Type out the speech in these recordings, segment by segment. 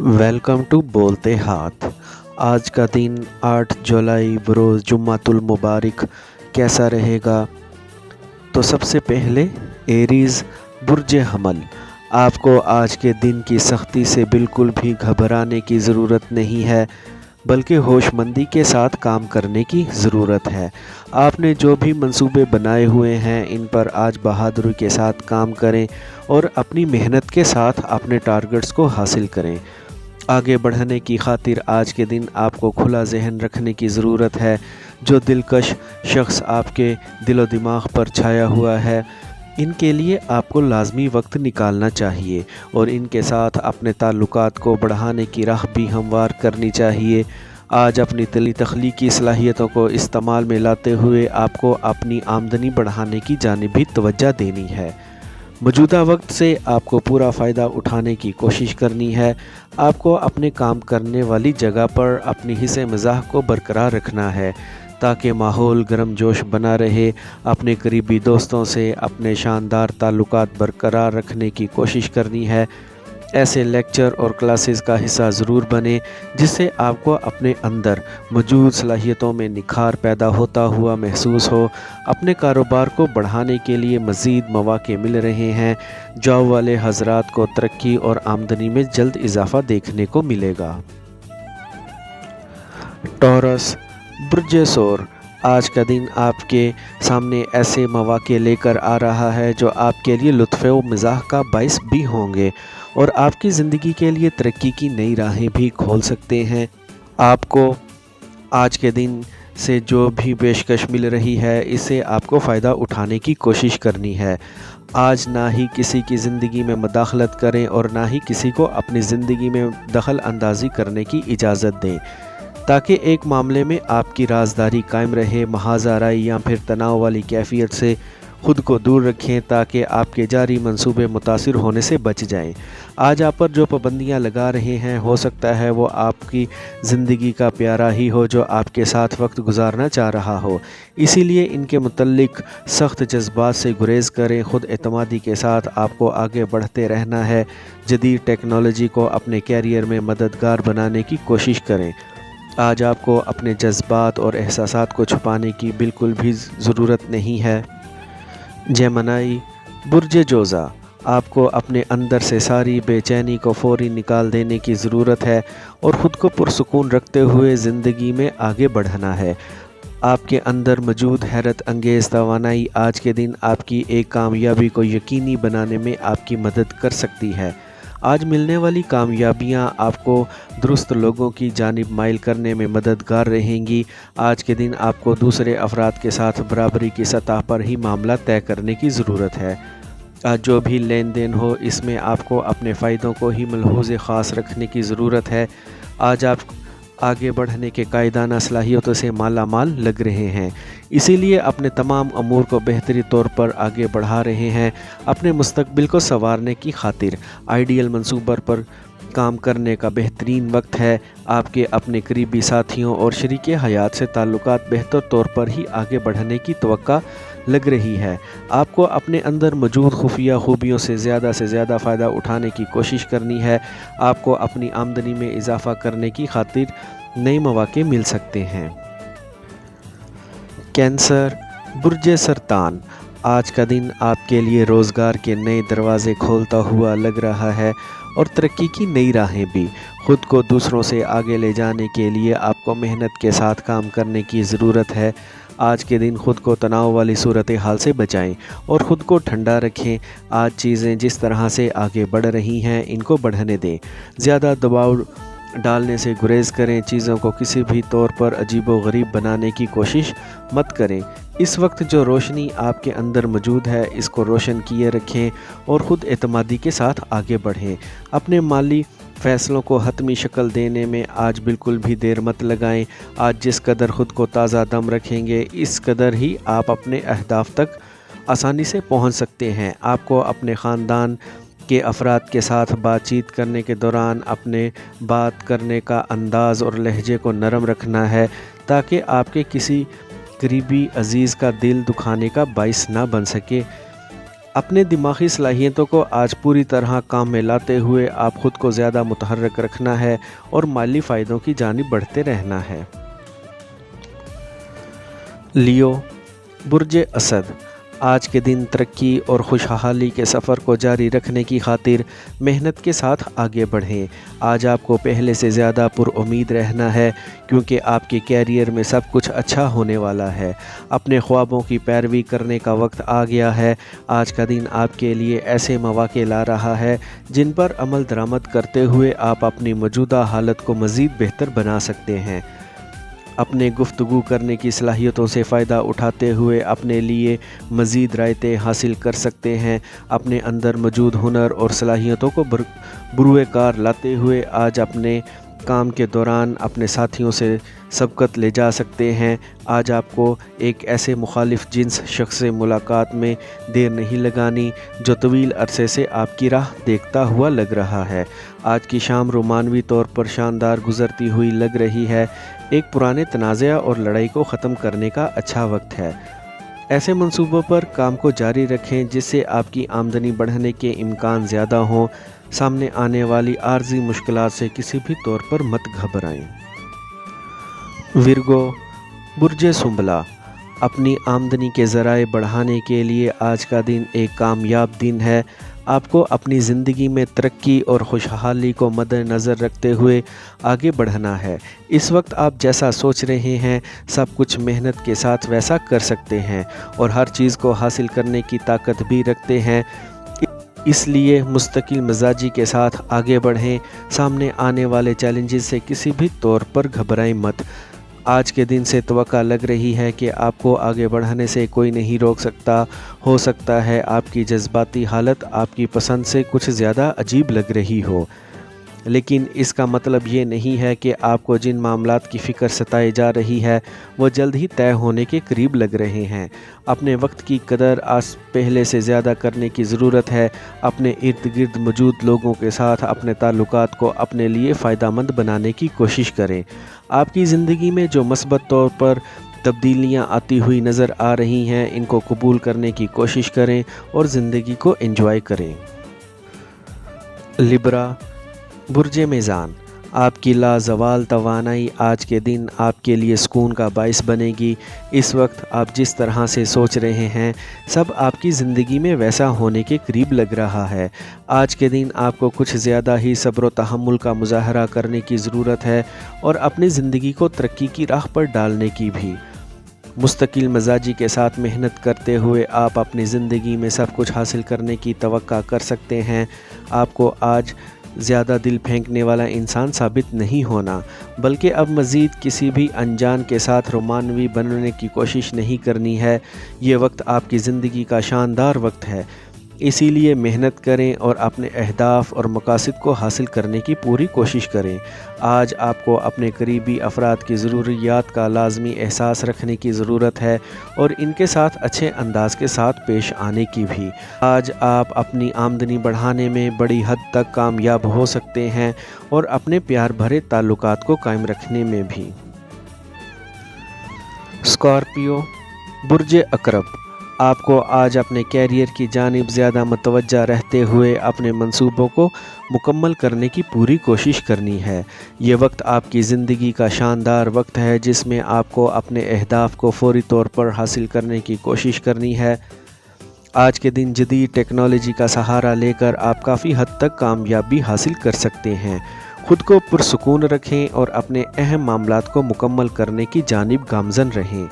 Welcome to बोलते हाथ। आज का दिन 8 जुलाई बरोज़ जुम्मतुल मुबारक कैसा रहेगा? तो सबसे पहले एरीज़ बुर्ज हमल, आपको आज के दिन की सख्ती से बिल्कुल भी घबराने की ज़रूरत नहीं है, बल्कि होशमंदी के साथ काम करने की ज़रूरत है। आपने जो भी मंसूबे बनाए हुए हैं इन पर आज बहादुरी के साथ काम करें और अपनी मेहनत के साथ अपने टारगेट्स को हासिल करें। आगे बढ़ने की खातिर आज के दिन आपको खुला जहन रखने की ज़रूरत है। जो दिलकश शख्स आपके दिलो दिमाग पर छाया हुआ है, इनके लिए आपको लाजमी वक्त निकालना चाहिए और इनके साथ अपने ताल्लुकात को बढ़ाने की राह भी हमवार करनी चाहिए। आज अपनी तख्लीकी सलाहियतों को इस्तेमाल में लाते हुए आपको अपनी आमदनी बढ़ाने की जानिब भी तवज्जो देनी है। मौजूदा वक्त से आपको पूरा फ़ायदा उठाने की कोशिश करनी है। आपको अपने काम करने वाली जगह पर अपनी हिस्से मज़ाह को बरकरार रखना है ताकि माहौल गर्म जोश बना रहे। अपने करीबी दोस्तों से अपने शानदार ताल्लुकात बरकरार रखने की कोशिश करनी है। ऐसे लेक्चर और क्लासेस का हिस्सा ज़रूर बने जिससे आपको अपने अंदर मौजूद सलाहियतों में निखार पैदा होता हुआ महसूस हो। अपने कारोबार को बढ़ाने के लिए मज़ीद मौक़े मिल रहे हैं। जॉब वाले हज़रात को तरक्की और आमदनी में जल्द इजाफ़ा देखने को मिलेगा। टॉरस बुर्ज सोर, आज का दिन आपके सामने ऐसे मौक़े लेकर आ रहा है जो आपके लिए लुत्फ़ व मज़ाह का बाइस भी होंगे और आपकी ज़िंदगी के लिए तरक्की की नई राहें भी खोल सकते हैं। आपको आज के दिन से जो भी पेशकश मिल रही है इससे आपको फ़ायदा उठाने की कोशिश करनी है। आज ना ही किसी की ज़िंदगी में मदाखलत करें और ना ही किसी को अपनी ज़िंदगी में दखल अंदाज़ी करने की इजाज़त दें ताकि एक मामले में आपकी राजदारी कायम रहे। महाज़ाराई या फिर तनाव वाली कैफियत से ख़ुद को दूर रखें ताकि आपके जारी मंसूबे मुतासिर होने से बच जाएं। आज आप पर जो पाबंदियां लगा रहे हैं हो सकता है वो आपकी ज़िंदगी का प्यारा ही हो जो आपके साथ वक्त गुजारना चाह रहा हो, इसीलिए इनके मुतल्लिक सख्त जज्बात से गुरेज़ करें। ख़ुद एतमादी के साथ आपको आगे बढ़ते रहना है। जदीद टेक्नोलॉजी को अपने कैरियर में मददगार बनाने की कोशिश करें। आज आपको अपने जज्बात और एहसासात को छुपाने की बिल्कुल भी ज़रूरत नहीं है। जेमिनी बुर्ज जोज़ा, आपको अपने अंदर से सारी बेचैनी को फ़ौरी निकाल देने की ज़रूरत है और ख़ुद को पुरसुकून रखते हुए ज़िंदगी में आगे बढ़ना है। आपके अंदर मौजूद हैरत अंगेज़ तवानाई आज के दिन आपकी एक कामयाबी को यकीनी बनाने में आपकी मदद कर सकती है। आज मिलने वाली कामयाबियां आपको दुरुस्त लोगों की जानिब माइल करने में मददगार रहेंगी। आज के दिन आपको दूसरे अफराद के साथ बराबरी की सतह पर ही मामला तय करने की ज़रूरत है। आज जो भी लेन देन हो इसमें आपको अपने फ़ायदों को ही मलहूज़ ख़ास रखने की ज़रूरत है। आज आप आगे बढ़ने के कायदाना सलाहियतों से माला माल लग रहे हैं, इसीलिए अपने तमाम अमूर को बेहतरी तौर पर आगे बढ़ा रहे हैं। अपने मुस्तकबिल को संवारने की खातिर आइडियल मंसूबर पर काम करने का बेहतरीन वक्त है। आपके अपने करीबी साथियों और शरीके हयात से ताल्लुकात बेहतर तौर पर ही आगे बढ़ने की तवक्का लग रही है। आपको अपने अंदर मौजूद खुफिया खूबियों से ज़्यादा फ़ायदा उठाने की कोशिश करनी है। आपको अपनी आमदनी में इजाफ़ा करने की खातिर नए मौक़े मिल सकते हैं। कैंसर बुर्ज सरतान, आज का दिन आपके लिए रोज़गार के नए दरवाज़े खोलता हुआ लग रहा है और तरक्की की नई राहें भी। ख़ुद को दूसरों से आगे ले जाने के लिए आपको मेहनत के साथ काम करने की ज़रूरत है। आज के दिन ख़ुद को तनाव वाली सूरत हाल से बचाएं और ख़ुद को ठंडा रखें। आज चीज़ें जिस तरह से आगे बढ़ रही हैं इनको बढ़ने दें। ज़्यादा दबाव डालने से गुरेज़ करें। चीज़ों को किसी भी तौर पर अजीबो गरीब बनाने की कोशिश मत करें। इस वक्त जो रोशनी आपके अंदर मौजूद है इसको रोशन किए रखें और ख़ुद एतमादी के साथ आगे बढ़ें। अपने माली फ़ैसलों को हतमी शक्ल देने में आज बिल्कुल भी देर मत लगाएं। आज जिस कदर ख़ुद को ताज़ा दम रखेंगे इस कदर ही आप अपने अहदाफ तक आसानी से पहुंच सकते हैं। आपको अपने ख़ानदान के अफराद के साथ बातचीत करने के दौरान अपने बात करने का अंदाज़ और लहजे को नरम रखना है ताकि आपके किसी करीबी अज़ीज़ का दिल दुखाने का बाइस ना बन सके। अपने दिमागी सलाहियतों को आज पूरी तरह काम में लाते हुए आप ख़ुद को ज़्यादा मुतहर्रिक रखना है और माली फ़ायदों की जानिब बढ़ते रहना है। लियो, बुर्ज असद, आज के दिन तरक्की और खुशहाली के सफ़र को जारी रखने की खातिर मेहनत के साथ आगे बढ़ें। आज आपको पहले से ज़्यादा पुरुम्मीद रहना है क्योंकि आपके कैरियर में सब कुछ अच्छा होने वाला है। अपने ख्वाबों की पैरवी करने का वक्त आ गया है। आज का दिन आपके लिए ऐसे मौक़े ला रहा है जिन पर अमल दरामद करते हुए आप अपनी मौजूदा हालत को मज़ीद बेहतर बना सकते हैं। अपने गुफ्तगू करने की सलाहियतों से फ़ायदा उठाते हुए अपने लिए मज़ीद रायतें हासिल कर सकते हैं। अपने अंदर मौजूद हुनर और सलाहियतों को बरूए कार लाते हुए आज अपने काम के दौरान अपने साथियों से सबकत ले जा सकते हैं। आज आपको एक ऐसे मुखालिफ जिन्स शख्स से मुलाकात में देर नहीं लगानी जो तवील अरसे से आपकी राह देखता हुआ लग रहा है। आज की शाम रोमानवी तौर पर शानदार गुजरती हुई लग रही है। एक पुराने तनाज़ा और लड़ाई को ख़त्म करने का अच्छा वक्त है। ऐसे मंसूबों पर काम को जारी रखें जिससे आपकी आमदनी बढ़ने के इम्कान ज़्यादा हों। सामने आने वाली आर्जी मुश्किलात से किसी भी तौर पर मत घबराएं। विर्गो, बुर्ज सुंबला, अपनी आमदनी के ज़राए बढ़ाने के लिए आज का दिन एक कामयाब दिन है। आपको अपनी ज़िंदगी में तरक्की और खुशहाली को मद्देनज़र रखते हुए आगे बढ़ना है। इस वक्त आप जैसा सोच रहे हैं सब कुछ मेहनत के साथ वैसा कर सकते हैं और हर चीज़ को हासिल करने की ताकत भी रखते हैं। इसलिए मुस्तकिल मिजाजी के साथ आगे बढ़ें। सामने आने वाले चैलेंजेस से किसी भी तौर पर घबराएं मत। आज के दिन से तवक्का लग रही है कि आपको आगे बढ़ने से कोई नहीं रोक सकता। हो सकता है आपकी जज्बाती हालत आपकी पसंद से कुछ ज़्यादा अजीब लग रही हो, लेकिन इसका मतलब ये नहीं है कि आपको जिन मामलात की फ़िक्र सताई जा रही है वो जल्द ही तय होने के करीब लग रहे हैं। अपने वक्त की कदर आज पहले से ज़्यादा करने की ज़रूरत है। अपने इर्द गिर्द मौजूद लोगों के साथ अपने ताल्लुकात को अपने लिए फ़ायदेमंद बनाने की कोशिश करें। आपकी ज़िंदगी में जो मस्बत तौर पर तब्दीलियाँ आती हुई नज़र आ रही हैं इनको कबूल करने की कोशिश करें और ज़िंदगी को एंजॉय करें। लिब्रा, बुर्ज मीज़ान, आपकी लाजवाल तवानाई आज के दिन आपके लिए सुकून का बाइस बनेगी। इस वक्त आप जिस तरह से सोच रहे हैं सब आपकी ज़िंदगी में वैसा होने के करीब लग रहा है। आज के दिन आपको कुछ ज़्यादा ही सब्र व तहम्मुल का मुज़ाहरा करने की ज़रूरत है और अपनी ज़िंदगी को तरक्की की राह पर डालने की भी। मुस्तकिल मिजाजी के साथ मेहनत करते हुए आप अपनी ज़िंदगी में सब कुछ हासिल करने की तवक्का कर सकते हैं। आपको आज ज़्यादा दिल फेंकने वाला इंसान साबित नहीं होना, बल्कि अब मज़ीद किसी भी अनजान के साथ रोमानवी बनने की कोशिश नहीं करनी है। ये वक्त आपकी ज़िंदगी का शानदार वक्त है, इसीलिए मेहनत करें और अपने अहदाफ और मकासद को हासिल करने की पूरी कोशिश करें। आज आपको अपने करीबी अफराद की ज़रूरियात का लाजमी एहसास रखने की ज़रूरत है और इनके साथ अच्छे अंदाज के साथ पेश आने की भी। आज आप अपनी आमदनी बढ़ाने में बड़ी हद तक कामयाब हो सकते हैं और अपने प्यार भरे ताल्लुकात को कायम रखने में भी। स्कॉर्पियो, बुर्ज अकरब, आपको आज अपने कैरियर की जानिब ज़्यादा मुतवज्जा रहते हुए अपने मंसूबों को मुकम्मल करने की पूरी कोशिश करनी है। ये वक्त आपकी ज़िंदगी का शानदार वक्त है जिसमें आपको अपने अहदाफ को फौरी तौर पर हासिल करने की कोशिश करनी है। आज के दिन जदीद टेक्नोलॉजी का सहारा लेकर आप काफ़ी हद तक कामयाबी हासिल कर सकते हैं। ख़ुद को पुरसुकून रखें और अपने अहम मामलात को मुकम्मल करने की जानिब गामज़न रहें।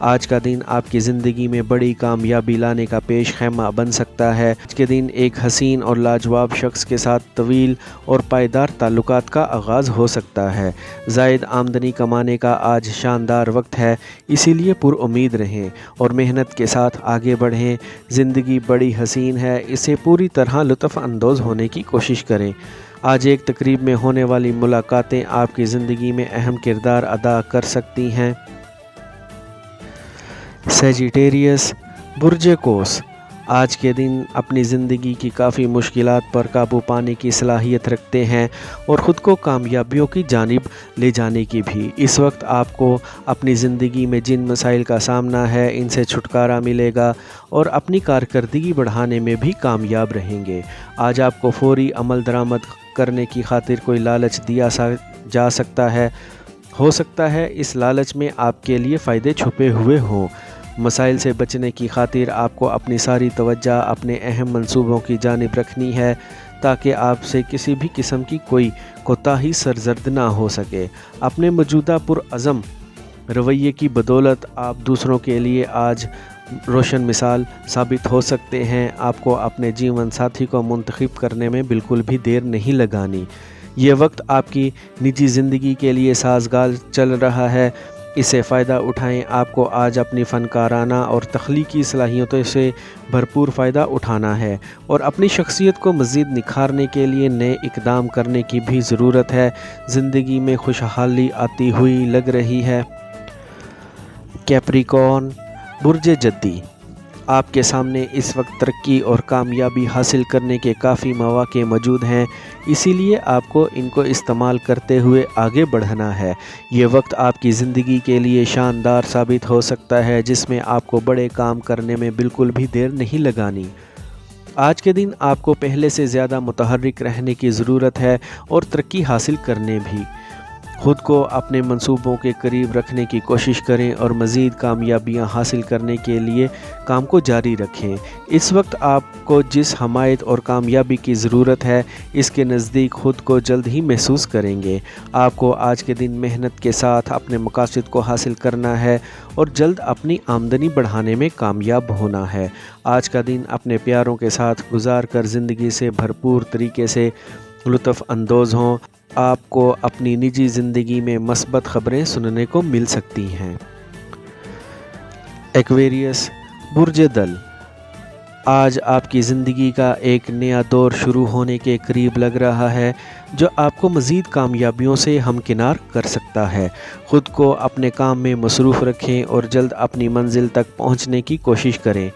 आज का दिन आपकी ज़िंदगी में बड़ी कामयाबी लाने का पेश खैमा बन सकता है। आज के दिन एक हसीन और लाजवाब शख्स के साथ तवील और पायदार ताल्लुकात का आगाज़ हो सकता है। ज़ायद आमदनी कमाने का आज शानदार वक्त है, इसीलिए पुरुम्मीद रहें और मेहनत के साथ आगे बढ़ें। ज़िंदगी बड़ी हसीन है, इसे पूरी तरह लुत्फ़ अंदोज़ होने की कोशिश करें। आज एक तकरीब में होने वाली मुलाकातें आपकी ज़िंदगी में अहम किरदार अदा कर सकती हैं। सेजिटेरियस, बुर्ज कोस, آج کے دن اپنی زندگی کی کافی مشکلات پر قابو پانے کی صلاحیت رکھتے ہیں اور خود کو کامیابیوں کی جانب لے جانے کی بھی۔ اس وقت آپ کو اپنی زندگی میں جن مسائل کا سامنا ہے ان سے چھٹکارا ملے گا اور اپنی کارکردگی بڑھانے میں بھی کامیاب رہیں گے۔ آج آپ کو فوری عمل درآمد کرنے کی خاطر کوئی لالچ دیا جا سکتا ہے۔ ہو سکتا ہے اس لالچ میں آپ کے لیے فائدے چھپے ہوئے ہوں۔ مسائل سے بچنے کی خاطر آپ کو اپنی ساری توجہ اپنے اہم منصوبوں کی جانب رکھنی ہے تاکہ آپ سے کسی بھی قسم کی کوئی کوتاہی سرزد نہ ہو سکے۔ اپنے موجودہ پرعزم رویے کی بدولت آپ دوسروں کے لیے آج روشن مثال ثابت ہو سکتے ہیں۔ آپ کو اپنے جیون ساتھی کو منتخب کرنے میں بالکل بھی دیر نہیں لگانی۔ یہ وقت آپ کی نجی زندگی کے لیے سازگار چل رہا ہے، اس سے فائدہ اٹھائیں۔ آپ کو آج اپنی فنکارانہ اور تخلیقی صلاحیتوں سے بھرپور فائدہ اٹھانا ہے اور اپنی شخصیت کو مزید نکھارنے کے لیے نئے اقدام کرنے کی بھی ضرورت ہے۔ زندگی میں خوشحالی آتی ہوئی لگ رہی ہے۔ کیپریکارن برج جدی، آپ کے سامنے اس وقت ترقی اور کامیابی حاصل کرنے کے کافی مواقع موجود ہیں، اسی لیے آپ کو ان کو استعمال کرتے ہوئے آگے بڑھنا ہے۔ یہ وقت آپ کی زندگی کے لیے شاندار ثابت ہو سکتا ہے جس میں آپ کو بڑے کام کرنے میں بالکل بھی دیر نہیں لگانی۔ آج کے دن آپ کو پہلے سے زیادہ متحرک رہنے کی ضرورت ہے اور ترقی حاصل کرنے بھی۔ خود کو اپنے منصوبوں کے قریب رکھنے کی کوشش کریں اور مزید کامیابیاں حاصل کرنے کے لیے کام کو جاری رکھیں۔ اس وقت آپ کو جس حمایت اور کامیابی کی ضرورت ہے اس کے نزدیک خود کو جلد ہی محسوس کریں گے۔ آپ کو آج کے دن محنت کے ساتھ اپنے مقاصد کو حاصل کرنا ہے اور جلد اپنی آمدنی بڑھانے میں کامیاب ہونا ہے۔ آج کا دن اپنے پیاروں کے ساتھ گزار کر زندگی سے بھرپور طریقے سے لطف اندوز ہوں۔ آپ کو اپنی نجی زندگی میں مثبت خبریں سننے کو مل سکتی ہیں۔ ایکویریس برج دل، آج آپ کی زندگی کا ایک نیا دور شروع ہونے کے قریب لگ رہا ہے جو آپ کو مزید کامیابیوں سے ہمکنار کر سکتا ہے۔ خود کو اپنے کام میں مصروف رکھیں اور جلد اپنی منزل تک پہنچنے کی کوشش کریں۔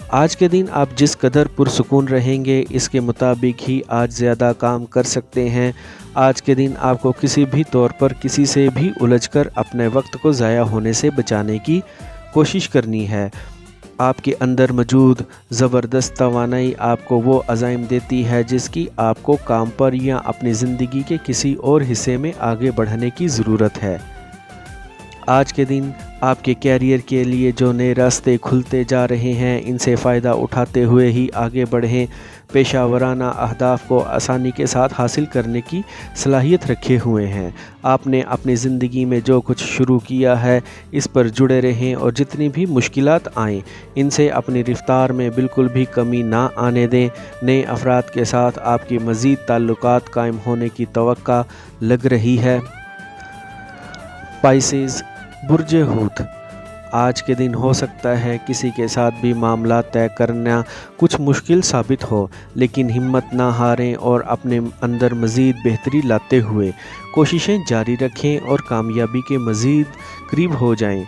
آج کے دن آپ جس قدر پرسکون رہیں گے اس کے مطابق ہی آج زیادہ کام کر سکتے ہیں۔ آج کے دن آپ کو کسی بھی طور پر کسی سے بھی الجھ کر اپنے وقت کو ضائع ہونے سے بچانے کی کوشش کرنی ہے۔ آپ کے اندر موجود زبردست توانائی آپ کو وہ عزائم دیتی ہے جس کی آپ کو کام پر یا اپنی زندگی کے کسی اور حصے میں آگے بڑھنے کی ضرورت ہے۔ آج کے دن آپ کے کیریئر کے لیے جو نئے راستے کھلتے جا رہے ہیں ان سے فائدہ اٹھاتے ہوئے ہی آگے بڑھیں۔ پیشہ ورانہ اہداف کو آسانی کے ساتھ حاصل کرنے کی صلاحیت رکھے ہوئے ہیں۔ آپ نے اپنی زندگی میں جو کچھ شروع کیا ہے اس پر جڑے رہیں اور جتنی بھی مشکلات آئیں ان سے اپنی رفتار میں بالکل بھی کمی نہ آنے دیں۔ نئے افراد کے ساتھ آپ کی مزید تعلقات قائم ہونے کی توقع لگ رہی ہے۔ پائسیز برج حوت، آج کے دن ہو سکتا ہے کسی کے ساتھ بھی معاملات طے کرنا کچھ مشکل ثابت ہو، لیکن ہمت نہ ہاریں اور اپنے اندر مزید بہتری لاتے ہوئے کوششیں جاری رکھیں اور کامیابی کے مزید قریب ہو جائیں۔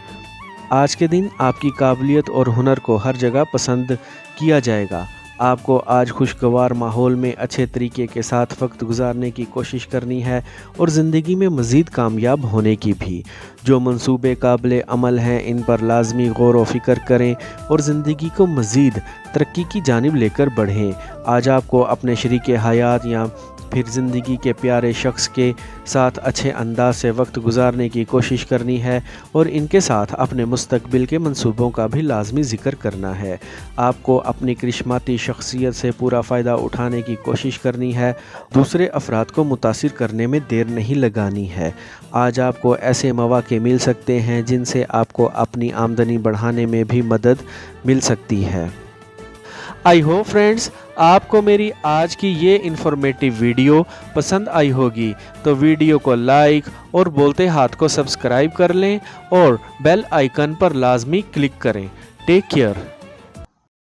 آج کے دن آپ کی قابلیت اور ہنر کو ہر جگہ پسند کیا جائے گا۔ آپ کو آج خوشگوار ماحول میں اچھے طریقے کے ساتھ وقت گزارنے کی کوشش کرنی ہے اور زندگی میں مزید کامیاب ہونے کی بھی۔ جو منصوبے قابل عمل ہیں ان پر لازمی غور و فکر کریں اور زندگی کو مزید ترقی کی جانب لے کر بڑھیں۔ آج آپ کو اپنے شریک حیات یا پھر زندگی کے پیارے شخص کے ساتھ اچھے انداز سے وقت گزارنے کی کوشش کرنی ہے اور ان کے ساتھ اپنے مستقبل کے منصوبوں کا بھی لازمی ذکر کرنا ہے۔ آپ کو اپنی کرشماتی شخصیت سے پورا فائدہ اٹھانے کی کوشش کرنی ہے، دوسرے افراد کو متاثر کرنے میں دیر نہیں لگانی ہے۔ آج آپ کو ایسے مواقع مل سکتے ہیں جن سے آپ کو اپنی آمدنی بڑھانے میں بھی مدد مل سکتی ہے۔ آئی ہوپ فرینڈز آپ کو میری آج کی یہ انفارمیٹیو ویڈیو پسند آئی ہوگی، تو ویڈیو کو لائک اور بولتے ہاتھ کو سبسکرائب کر لیں اور بیل آئیکن پر لازمی کلک کریں۔ Take care.